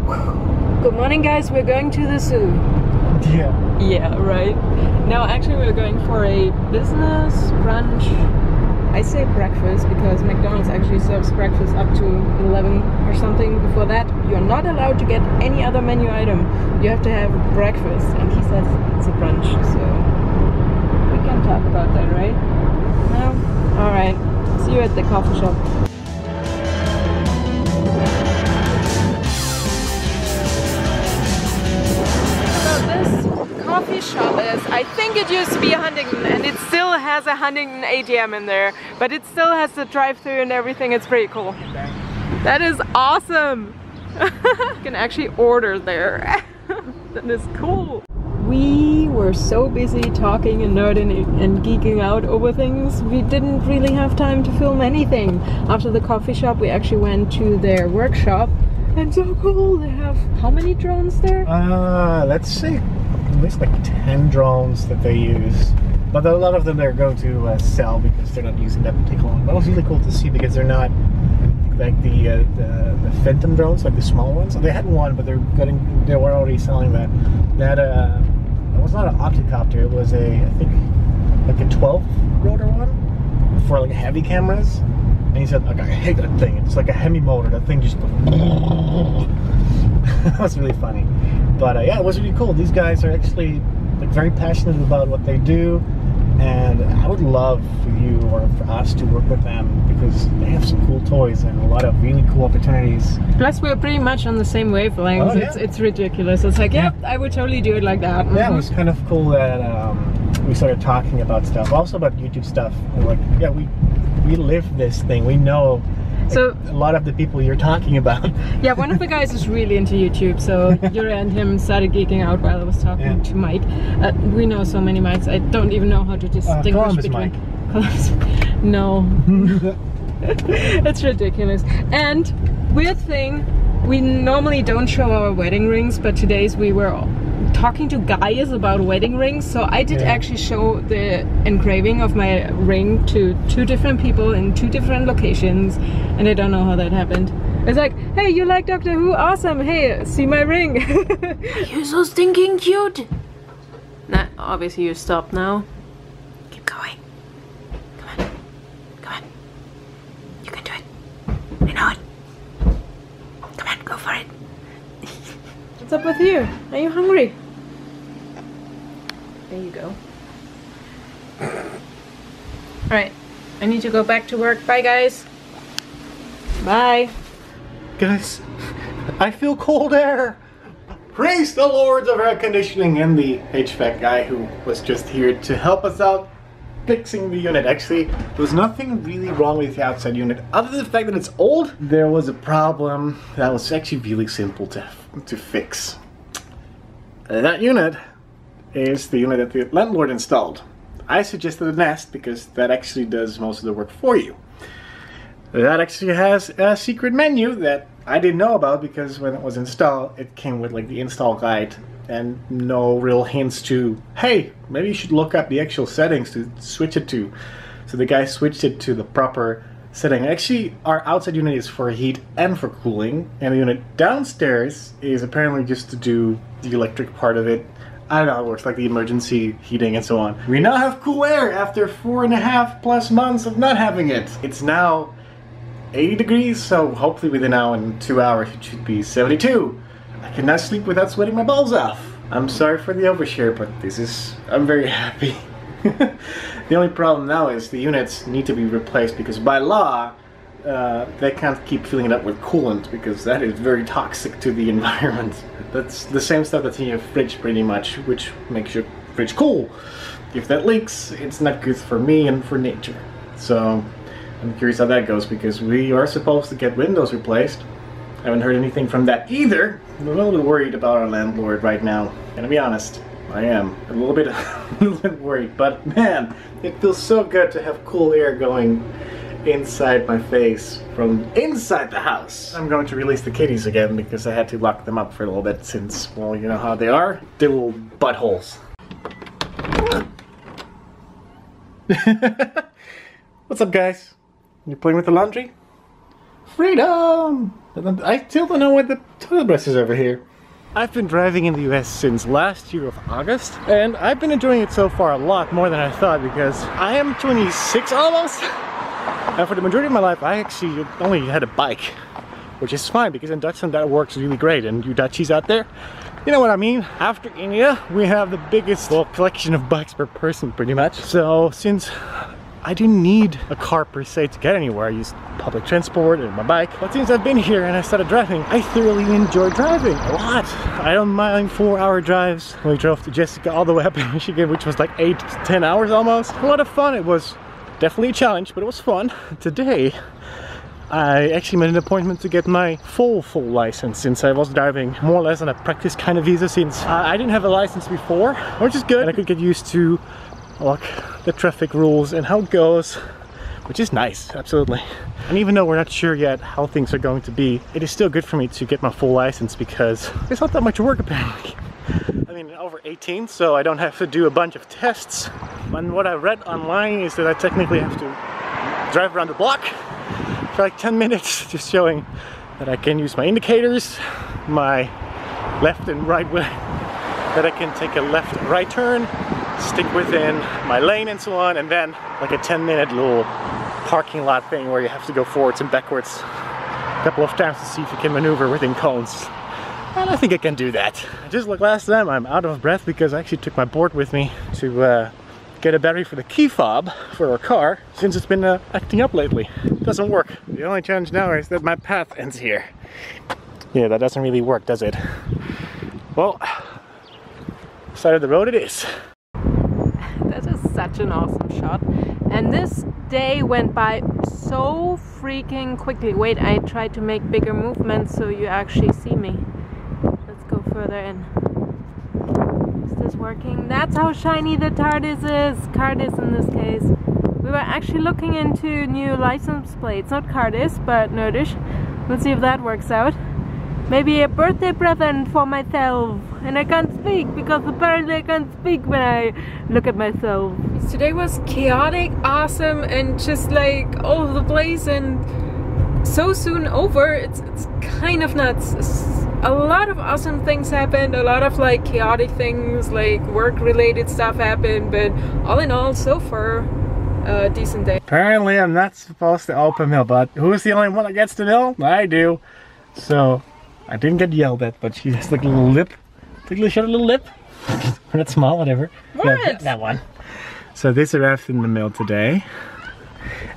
Good morning, guys. We're going to the zoo. Yeah. Yeah, right. Now, actually, we're going for a business brunch. I say breakfast because McDonald's actually serves breakfast up to 11 or something. Before that, you're not allowed to get any other menu item. You have to have breakfast, and he says it's a brunch, so we can talk about that, right? No? Alright. See you at the coffee shop. Coffee shop is, I think it used to be a Huntington, and it still has a Huntington ATM in there, but it still has the drive-thru and everything. It's pretty cool. That is awesome. You can actually order there. That is cool. We were so busy talking and nerding and geeking out over things, we didn't really have time to film anything. After the coffee shop, we actually went to their workshop. And so cool. They have how many drones there? Let's see. At least like 10 drones that they use, but a lot of them they're going to sell because they're not using that particular one. But it was really cool to see because they're not like the Phantom drones, like the small ones. They had one, but they were already selling that. It was not an opticopter. It was I think like a 12 rotor one for like heavy cameras. And he said, like, I hate that thing. It's like a Hemi motor. That thing just. That was really funny. But yeah, it was really cool. These guys are actually like very passionate about what they do, and I would love for you or for us to work with them because they have some cool toys and a lot of really cool opportunities. Plus, we're pretty much on the same wavelength. Oh, yeah. It's ridiculous. It's like, yeah, I would totally do it like that. Yeah, it was kind of cool that we started talking about stuff, also about YouTube stuff. We're like, yeah, we live this thing. We know. So a lot of the people you're talking about. Yeah, one of the guys is really into YouTube, so Jurre and him started geeking out while I was talking to Mike. We know so many Mikes, I don't even know how to distinguish between. Mike. No. It's ridiculous. And weird thing, we normally don't show our wedding rings, but today's we were talking to guys about wedding rings, so I did actually show the engraving of my ring to 2 different people in 2 different locations, and I don't know how that happened. It's like, hey, you like Doctor Who? Awesome! Hey, see my ring! You're so stinking cute! Nah, obviously you stopped now. Keep going. Come on. Come on. You can do it. I know it. Come on, go for it. What's up with you? Are you hungry? There you go. Alright, I need to go back to work. Bye, guys. Bye. Guys, I feel cold air. Praise the lords of air conditioning and the HVAC guy who was just here to help us out fixing the unit. Actually, there was nothing really wrong with the outside unit other than the fact that it's old. There was a problem that was actually really simple to fix. That unit is the unit that the landlord installed. I suggested a Nest because that actually does most of the work for you. That actually has a secret menu that I didn't know about because when it was installed, it came with like the install guide and no real hints to, hey, maybe you should look up the actual settings to switch it to. So the guy switched it to the proper setting. Actually, our outside unit is for heat and for cooling, and the unit downstairs is apparently just to do the electric part of it. I don't know how it works, like the emergency heating and so on. We now have cool air after 4.5+ months of not having it. It's now 80 degrees, so hopefully within now in 2 hours it should be 72. I can now sleep without sweating my balls off. I'm sorry for the overshare, but I'm very happy. The only problem now is the units need to be replaced because by law, they can't keep filling it up with coolant because that is very toxic to the environment. That's the same stuff that's in your fridge pretty much, which makes your fridge cool. If that leaks, it's not good for me and for nature. So I'm curious how that goes because we are supposed to get windows replaced. I haven't heard anything from that either. I'm a little bit worried about our landlord right now. Gonna be honest, I am a little bit worried, but man, it feels so good to have cool air going inside my face from inside the house. I'm going to release the kitties again because I had to lock them up for a little bit since, well, you know how they are. They're little buttholes. What's up, guys? You playing with the laundry? Freedom! I still don't know what the toilet brush is over here. I've been driving in the US since last year of August, and I've been enjoying it so far a lot more than I thought because I am 26 almost. And for the majority of my life, I actually only had a bike, which is fine because in Dutchland that works really great. And you Dutchies out there, you know what I mean. After India, we have the biggest collection of bikes per person pretty much. So since I didn't need a car per se to get anywhere, I used public transport and my bike. But since I've been here and I started driving, I thoroughly enjoy driving a lot. I don't mind 4-hour drives. We drove to Jessica all the way up in Michigan, which was like 8 to 10 hours almost. A lot of fun. It was definitely a challenge, but it was fun. Today, I actually made an appointment to get my full license since I was driving more or less on a practice kind of visa since I didn't have a license before, which is good. And I could get used to the traffic rules and how it goes, which is nice, absolutely. And even though we're not sure yet how things are going to be, it is still good for me to get my full license because it's not that much work apparently. I mean, I'm over 18, so I don't have to do a bunch of tests. And what I read online is that I technically have to drive around the block for like 10 minutes, just showing that I can use my indicators, my left and right way, that I can take a left-right turn, stick within my lane and so on, and then like a 10-minute little parking lot thing where you have to go forwards and backwards a couple of times to see if you can maneuver within cones. And I think I can do that. Just like last time, I'm out of breath because I actually took my board with me to get a battery for the key fob for our car since it's been acting up lately. It doesn't work. The only challenge now is that my path ends here. Yeah, that doesn't really work, does it? Well, side of the road it is. That is such an awesome shot. And this day went by so freaking quickly. Wait, I tried to make bigger movements so you actually see me. Let's go further in. Is this working? That's how shiny the TARDIS is. CARDIS in this case. We were actually looking into new license plates. Not CARDIS, but Nerdish. Let's see if that works out. Maybe a birthday present for myself. And I can't speak because apparently I can't speak when I look at myself. Today was chaotic, awesome, and just like all over the place and so soon over. It's kind of nuts. A lot of awesome things happened, a lot of like chaotic things, like work related stuff happened, but all in all, so far, a decent day. Apparently I'm not supposed to open mail, but who's the only one that gets to mail? I do. So I didn't get yelled at, but she has like a little lip. Quickly shut a little lip. Or not small, whatever. What? Yeah, that one. So this arrived in the mail today.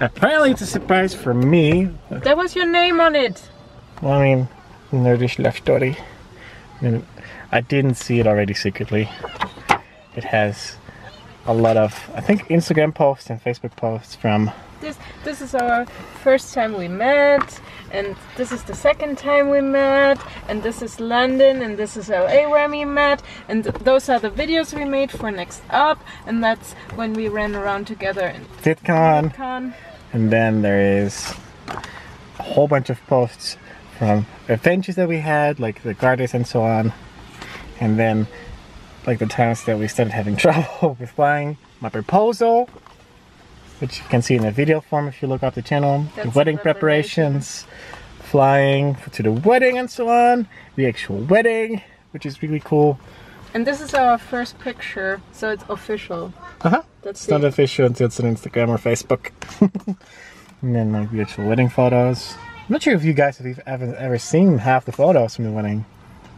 Apparently it's a surprise for me. That was your name on it. Well, I mean, Nerdish left story. I didn't see it already secretly. It has a lot of, I think, Instagram posts and Facebook posts from... This is our first time we met, and this is the second time we met, and this is London, and this is LA where we met, and those are the videos we made for Next Up, and that's when we ran around together in VidCon. And then there is a whole bunch of posts from adventures that we had, like the Gardas and so on, and then like the times that we started having trouble with flying, my proposal, which you can see in the video form if you look up the channel, the wedding preparations, flying to the wedding and so on, the actual wedding, which is really cool. And this is our first picture, so it's official. It's not official until it's on Instagram or Facebook. And then like the actual wedding photos. I'm not sure if you guys have ever seen half the photos from the wedding.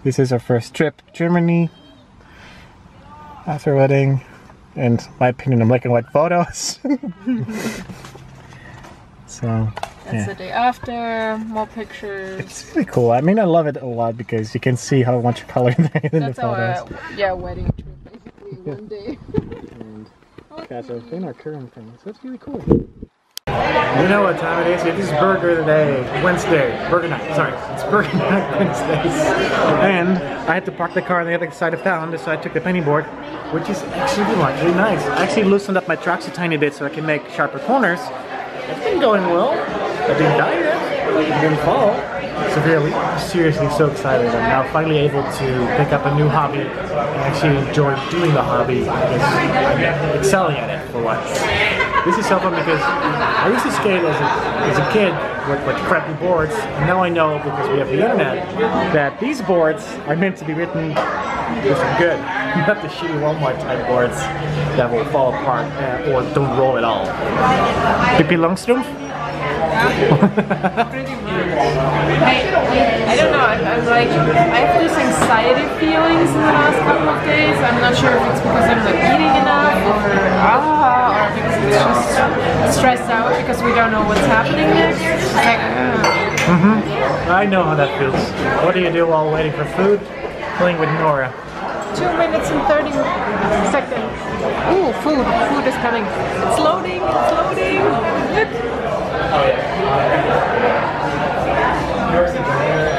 This is our first trip to Germany after wedding. And my opinion on black and white photos. So that's the day after, more pictures. It's really cool. I mean, I love it a lot because you can see how much color there is in the photos. That's our wedding trip, basically, one day. And guys, I've been our current thing, so it's really cool. You know what time it is? It is Burger Day, Wednesday, Burger Night, sorry. It's Burger Night Wednesdays. And I had to park the car on the other side of town, so I took the penny board, which is actually really nice. I actually loosened up my tracks a tiny bit so I can make sharper corners. It's been going well. I didn't die yet, I didn't fall severely. I'm seriously so excited. I'm now finally able to pick up a new hobby and actually enjoy doing the hobby because I'm excelling at it for once. This is so fun because I used to skate as a kid with crappy boards, and now I know, because we have the internet, that these boards are meant to be written with good, not the shitty Walmart type boards that will fall apart or don't roll at all. Pippi Longstrumpf? Pretty much. I don't know, I'm like, I have this anxiety feelings in the last couple of days. I'm not sure if it's because I'm not eating enough or because it's just stressed out because we don't know what's happening next. It's like, I know how that feels. What do you do while waiting for food? Playing with Nora. 2 minutes and 30 seconds. Ooh, food. Food is coming. It's loading. It's loading. Look.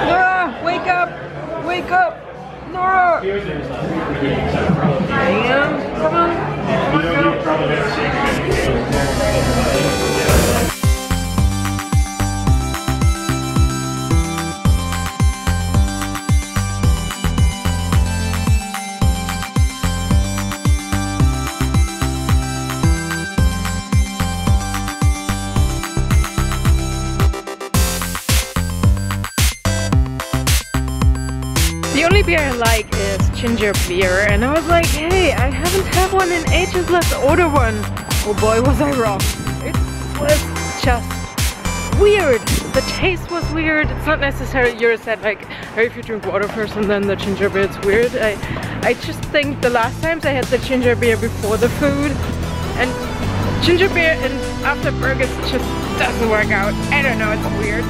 Nora, wake up! Wake up! Nora! Damn, come on. The only beer I like is ginger beer, and I was like, hey, I haven't had one in ages, let's order one. Oh boy, was I wrong. It was just weird. The taste was weird. It's not necessarily, you said like, hey, if you drink water first and then the ginger beer, it's weird. I just think the last times I had the ginger beer before the food, and ginger beer and after burgers just doesn't work out. I don't know, it's weird.